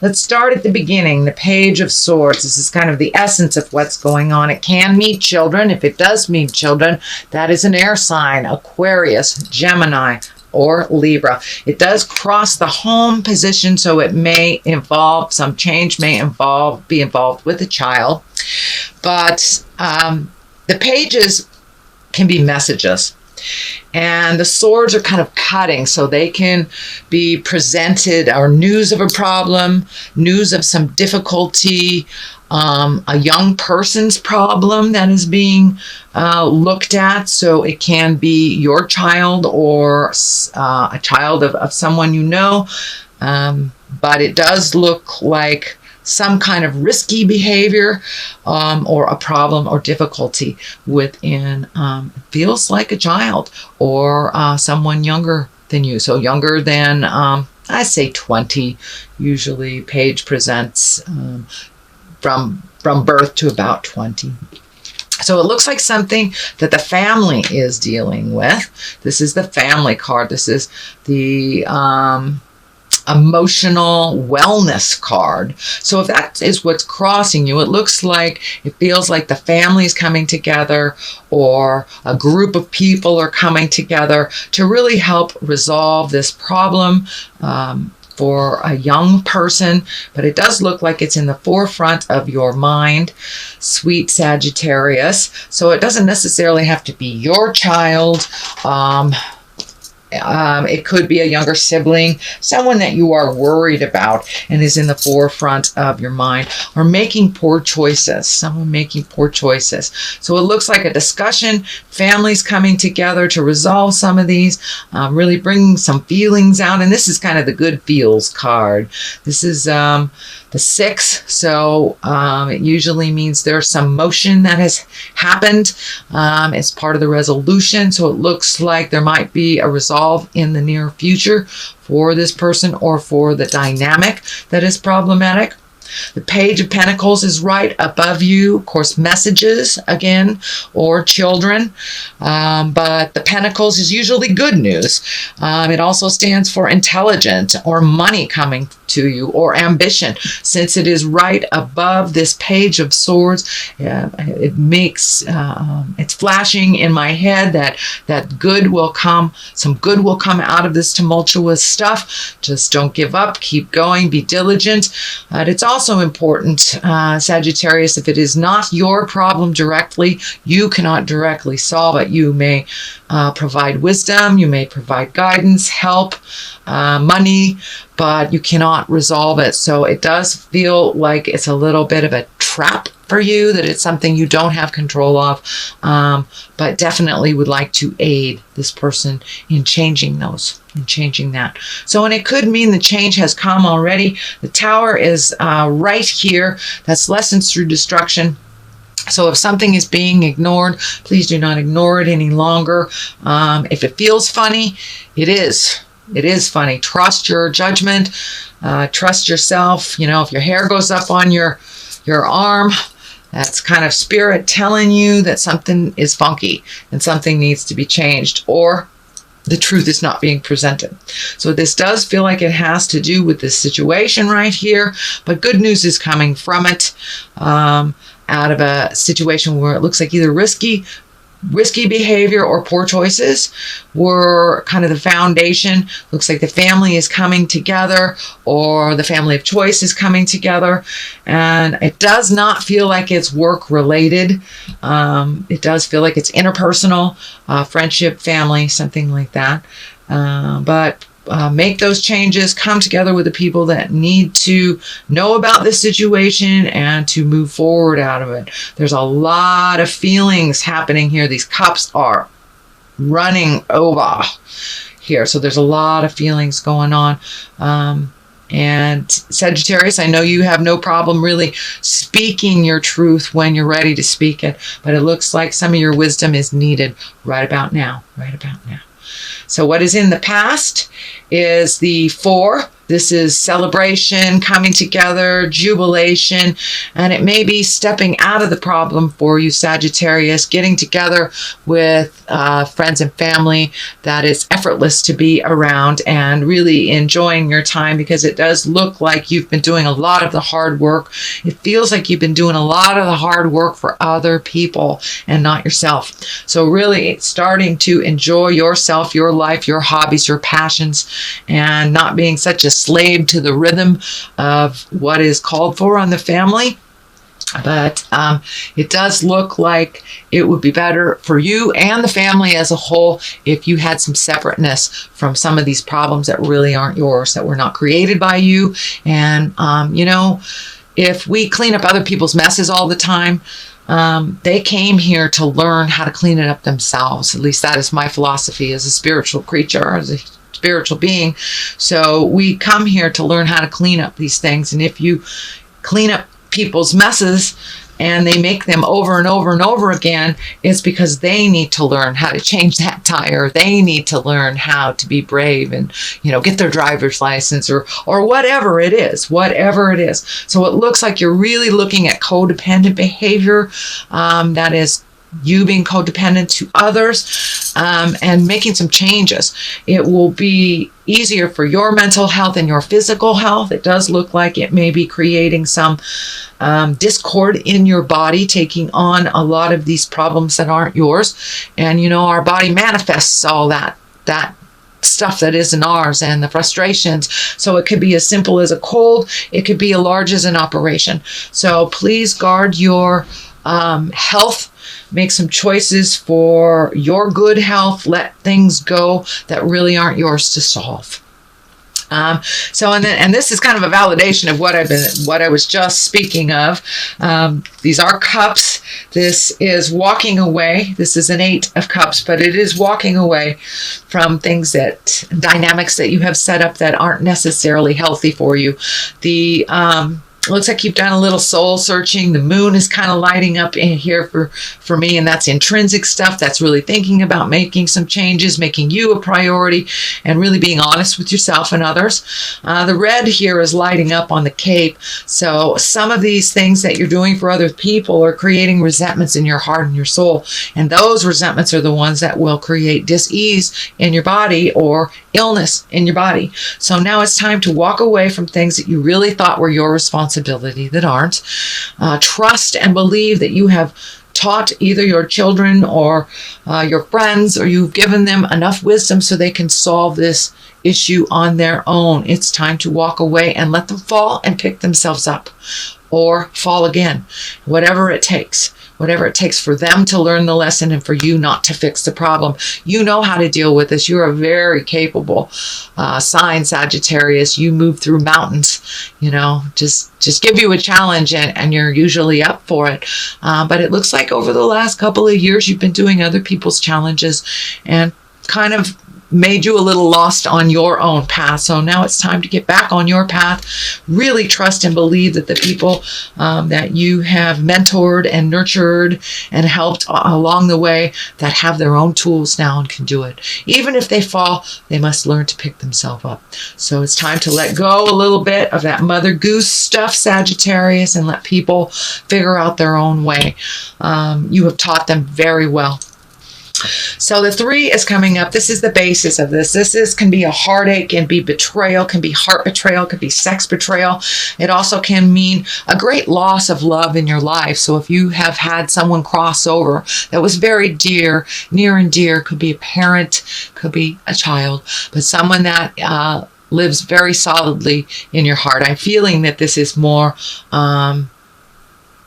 Let's start at the beginning, the Page of Swords. This is kind of the essence of what's going on. It can meet children. If it does meet children, that is an air sign, Aquarius, Gemini, or Libra. It does cross the home position, so it may involve, some change may be involved with a child. But the pages can be messages. And the swords are kind of cutting, so they can be presented, or news of a problem, news of some difficulty, a young person's problem that is being looked at. So it can be your child or a child of someone you know. But it does look like some kind of risky behavior or a problem or difficulty within, feels like a child or someone younger than you. So younger than, I say 20, usually Page presents from birth to about 20. So it looks like something that the family is dealing with. This is the family card. This is the emotional wellness card. So if that is what's crossing you, it looks like, it feels like the family is coming together, or a group of people are coming together to really help resolve this problem for a young person. But it does look like it's in the forefront of your mind, sweet Sagittarius. So it doesn't necessarily have to be your child. It could be a younger sibling, someone that you are worried about and is in the forefront of your mind, or making poor choices, someone making poor choices. So it looks like a discussion, families coming together to resolve some of these, really bringing some feelings out. And this is kind of the good feels card. This is the 6, so it usually means there's some motion that has happened as part of the resolution. So it looks like there might be a resolve in the near future for this person or for the dynamic that is problematic. The Page of Pentacles is right above you. Of course, messages again, or children. But the Pentacles is usually good news. It also stands for intelligence or money coming to you, or ambition. Since it is right above this Page of Swords, it makes, it's flashing in my head that good will come, some good will come out of this tumultuous stuff. Just don't give up, keep going, be diligent. It's also important, Sagittarius, if it is not your problem directly, you cannot directly solve it. You may provide wisdom, you may provide guidance, help, money, but you cannot resolve it. So it does feel like it's a little bit of a trap for you, that it's something you don't have control of, but definitely would like to aid this person in changing those, in changing that. So, and it could mean the change has come already. The Tower is right here. That's lessons through destruction. So if something is being ignored, please do not ignore it any longer. If it feels funny, it is. It is funny. Trust your judgment. Trust yourself. You know, if your hair goes up on your arm, that's kind of spirit telling you that something is funky and something needs to be changed, or the truth is not being presented. So this does feel like it has to do with this situation right here, but good news is coming from it, out of a situation where it looks like either risky behavior or poor choices were kind of the foundation. Looks like the family is coming together, or the family of choice is coming together, and it does not feel like it's work related. It does feel like it's interpersonal, friendship, family, something like that. But make those changes, come together with the people that need to know about this situation and to move forward out of it. There's a lot of feelings happening here. These cups are running over here. So there's a lot of feelings going on. And Sagittarius, I know you have no problem really speaking your truth when you're ready to speak it, but it looks like some of your wisdom is needed right about now, right about now. So what is in the past is the 4, This is celebration, coming together, jubilation, and it may be stepping out of the problem for you, Sagittarius, getting together with friends and family that is effortless to be around, and really enjoying your time, because it does look like you've been doing a lot of the hard work. It feels like you've been doing a lot of the hard work for other people and not yourself. So really starting to enjoy yourself, your life, your hobbies, your passions, and not being such a slave to the rhythm of what is called for on the family. But it does look like it would be better for you and the family as a whole if you had some separateness from some of these problems that really aren't yours, that were not created by you. And, you know, if we clean up other people's messes all the time, they came here to learn how to clean it up themselves. At least that is my philosophy as a spiritual creature, as a spiritual being. So we come here to learn how to clean up these things. And if you clean up people's messes and they make them over and over and over again, it's because they need to learn how to change that tire. They need to learn how to be brave and, you know, get their driver's license or whatever it is, So it looks like you're really looking at codependent behavior, that is you being codependent to others, and making some changes. It will be easier for your mental health and your physical health. It does look like it may be creating some discord in your body, taking on a lot of these problems that aren't yours. And, you know, our body manifests all that stuff that isn't ours, and the frustrations. So it could be as simple as a cold. It could be as large as an operation. So please guard your health. Make some choices for your good health. Let things go that really aren't yours to solve. And this is kind of a validation of what I was just speaking of. These are cups. This is walking away. This is an 8 of cups, but it is walking away from things dynamics that you have set up that aren't necessarily healthy for you. Looks like you've done a little soul searching. The moon is kind of lighting up in here for me, and that's intrinsic stuff. That's really thinking about making some changes, making you a priority, and really being honest with yourself and others. The red here is lighting up on the cape. So some of these things that you're doing for other people are creating resentments in your heart and your soul, and those resentments are the ones that will create dis-ease in your body or illness in your body. So now it's time to walk away from things that you really thought were your responsibility that aren't. Trust and believe that you have taught either your children or your friends, or you've given them enough wisdom so they can solve this issue on their own. It's time to walk away and let them fall and pick themselves up, or fall again, whatever it takes for them to learn the lesson and for you not to fix the problem. You know how to deal with this. You're a very capable sign, Sagittarius. You move through mountains, you know, just give you a challenge and you're usually up for it. But it looks like over the last couple of years, you've been doing other people's challenges and kind of made you a little lost on your own path. So now it's time to get back on your path. Really trust and believe that the people that you have mentored and nurtured and helped along the way, that have their own tools now and can do it. Even if they fall, they must learn to pick themselves up. So it's time to let go a little bit of that mother goose stuff, Sagittarius, and let people figure out their own way. You have taught them very well. So the 3 is coming up. This is the basis of this. Can be a heartache, can be betrayal, can be heart betrayal, can be sex betrayal. It also can mean a great loss of love in your life. So if you have had someone cross over that was very near and dear, could be a parent, could be a child, but someone that lives very solidly in your heart. I'm feeling that this is more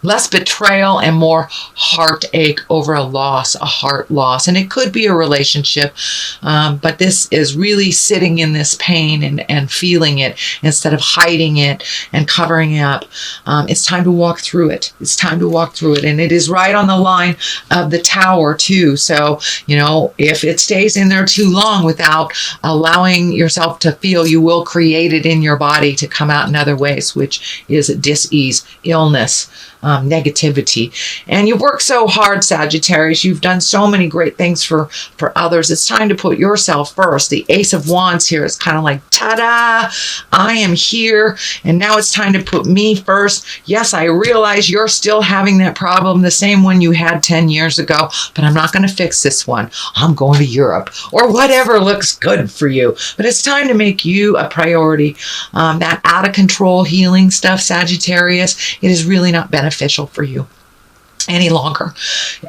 less betrayal and more heartache over a loss, a heart loss. And it could be a relationship, but this is really sitting in this pain and feeling it instead of hiding it and covering it up. It's time to walk through it. It's time to walk through it. And it is right on the line of the Tower too. So, you know, if it stays in there too long without allowing yourself to feel, you will create it in your body to come out in other ways, which is dis-ease, illness, negativity. And you work so hard, Sagittarius. You've done so many great things for others. It's time to put yourself first. The Ace of Wands here is kind of like, ta-da, I am here, and now it's time to put me first. Yes, I realize you're still having that problem, the same one you had 10 years ago, but I'm not going to fix this one. I'm going to Europe, or whatever looks good for you. But it's time to make you a priority. That out of control healing stuff, Sagittarius, it is really not beneficial for you any longer.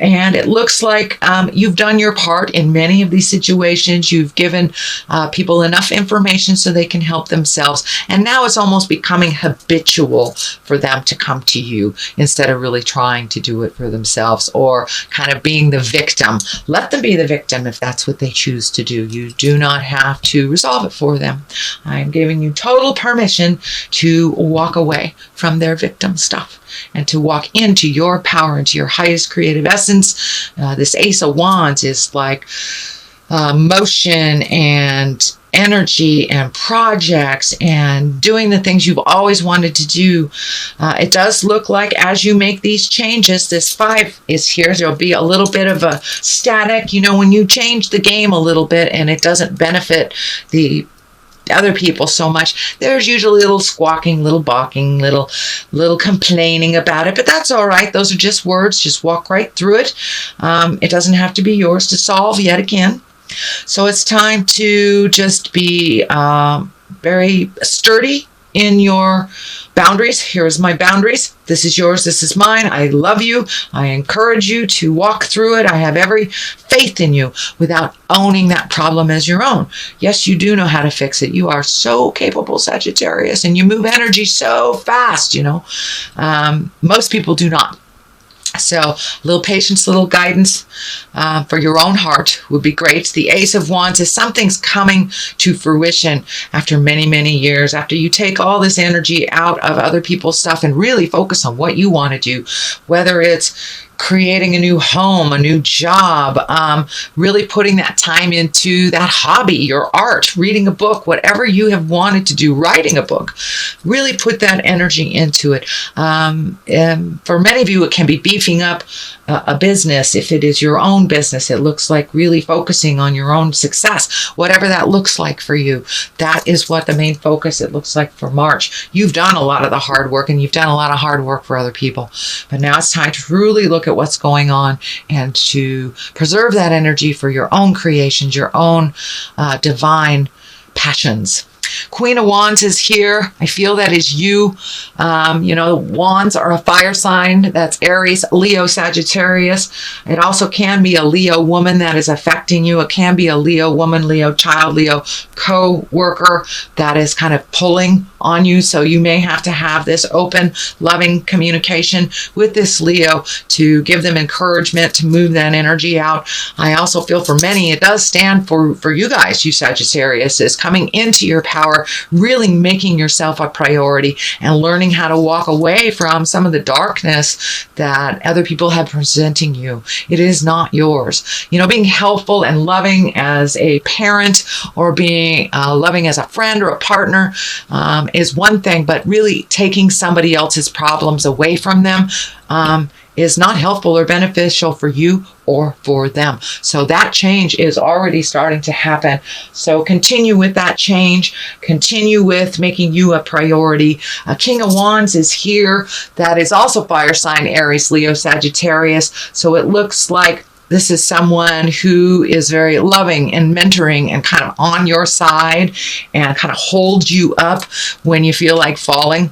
And it looks like you've done your part in many of these situations. You've given people enough information so they can help themselves. And now it's almost becoming habitual for them to come to you instead of really trying to do it for themselves or kind of being the victim. Let them be the victim if that's what they choose to do. You do not have to resolve it for them. I'm giving you total permission to walk away from their victim stuff and to walk into your power, into your highest creative essence. This Ace of Wands is like motion and energy and projects and doing the things you've always wanted to do. It does look like as you make these changes, this 5 is here. There'll be a little bit of a static, you know, when you change the game a little bit and it doesn't benefit the other people so much, there's usually a little squawking, little barking, little complaining about it, but that's all right. Those are just words. Just walk right through it. It doesn't have to be yours to solve yet again. So it's time to just be very sturdy in your boundaries. Here's my boundaries. This is yours. This is mine. I love you. I encourage you to walk through it. I have every faith in you without owning that problem as your own. Yes, you do know how to fix it. You are so capable, Sagittarius, and you move energy so fast, you know. Most people do not. So a little patience, little guidance for your own heart would be great. The Ace of Wands is something's coming to fruition after many, many years. After you take all this energy out of other people's stuff and really focus on what you want to do, whether it's creating a new home, a new job, really putting that time into that hobby, your art, reading a book, whatever you have wanted to do, writing a book, really put that energy into it. And for many of you, it can be beefing up a business. If it is your own business, it looks like really focusing on your own success, whatever that looks like for you. That is what the main focus it looks like for March. You've done a lot of the hard work and you've done a lot of hard work for other people, but now it's time to really look at what's going on and to preserve that energy for your own creations, your own divine passions. Queen of Wands is here. I feel that is you. You know, wands are a fire sign. That's Aries, Leo, Sagittarius. It also can be a Leo woman that is affecting you. It can be a Leo woman, Leo child, Leo co-worker that is kind of pulling on you. So you may have to have this open, loving communication with this Leo to give them encouragement to move that energy out. I also feel for many, it does stand for you guys, you Sagittarius, is coming into your power, really making yourself a priority and learning how to walk away from some of the darkness that other people have presenting you. It is not yours. You know, being helpful and loving as a parent or being loving as a friend or a partner is one thing, but really taking somebody else's problems away from them is not helpful or beneficial for you or for them. So that change is already starting to happen. So continue with that change. Continue with making you a priority. King of Wands is here. That is also fire sign Aries, Leo, Sagittarius. So it looks like this is someone who is very loving and mentoring and kind of on your side and kind of holds you up when you feel like falling,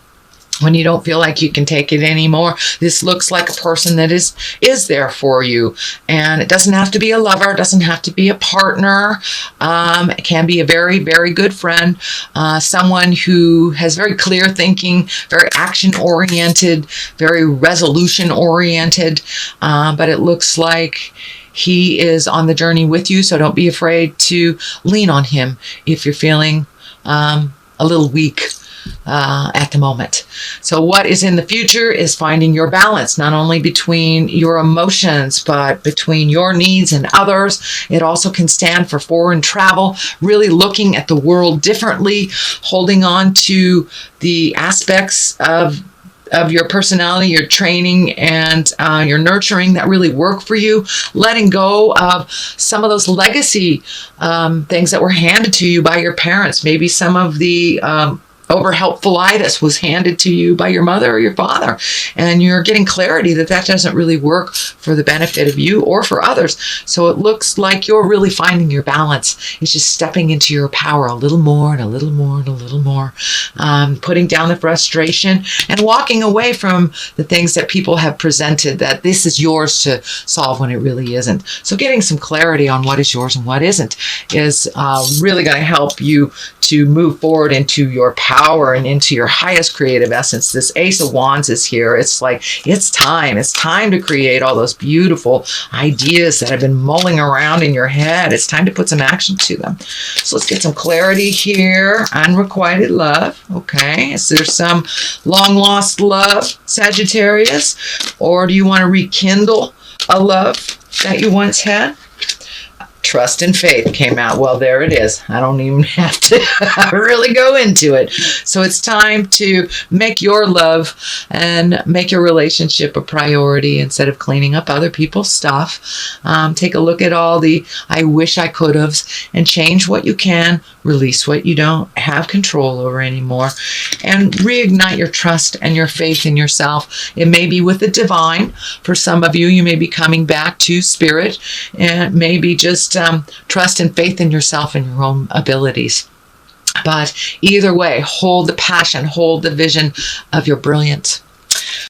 when you don't feel like you can take it anymore. This looks like a person that is there for you. And it doesn't have to be a lover. It doesn't have to be a partner. It can be a very, very good friend. Someone who has very clear thinking, very action-oriented, very resolution-oriented. But it looks like he is on the journey with you. So don't be afraid to lean on him if you're feeling a little weak at the moment. So what is in the future is finding your balance, not only between your emotions, but between your needs and others. It also can stand for foreign travel, really looking at the world differently, holding on to the aspects of of your personality, your training, and your nurturing that really work for you. Letting go of some of those legacy things that were handed to you by your parents. Maybe some of the over helpfulitis was handed to you by your mother or your father, and you're getting clarity that that doesn't really work for the benefit of you or for others. So it looks like you're really finding your balance. It's just stepping into your power a little more and a little more and a little more, putting down the frustration and walking away from the things that people have presented that this is yours to solve when it really isn't. So getting some clarity on what is yours and what isn't is really going to help you to move forward into your power and into your highest creative essence. This Ace of Wands is here. It's like, it's time. It's time to create all those beautiful ideas that have been mulling around in your head. It's time to put some action to them. So let's get some clarity here. Unrequited love. Okay. Is there some long lost love, Sagittarius? Or do you want to rekindle a love that you once had? Trust and faith came out. Well, there it is. I don't even have to really go into it. So it's time to make your love and make your relationship a priority instead of cleaning up other people's stuff. Take a look at all the I wish I could have and change what you can, release what you don't have control over anymore, and reignite your trust and your faith in yourself. It may be with the divine. For some of you, you may be coming back to spirit, and maybe just trust and faith in yourself and your own abilities. But either way, hold the passion, hold the vision of your brilliance.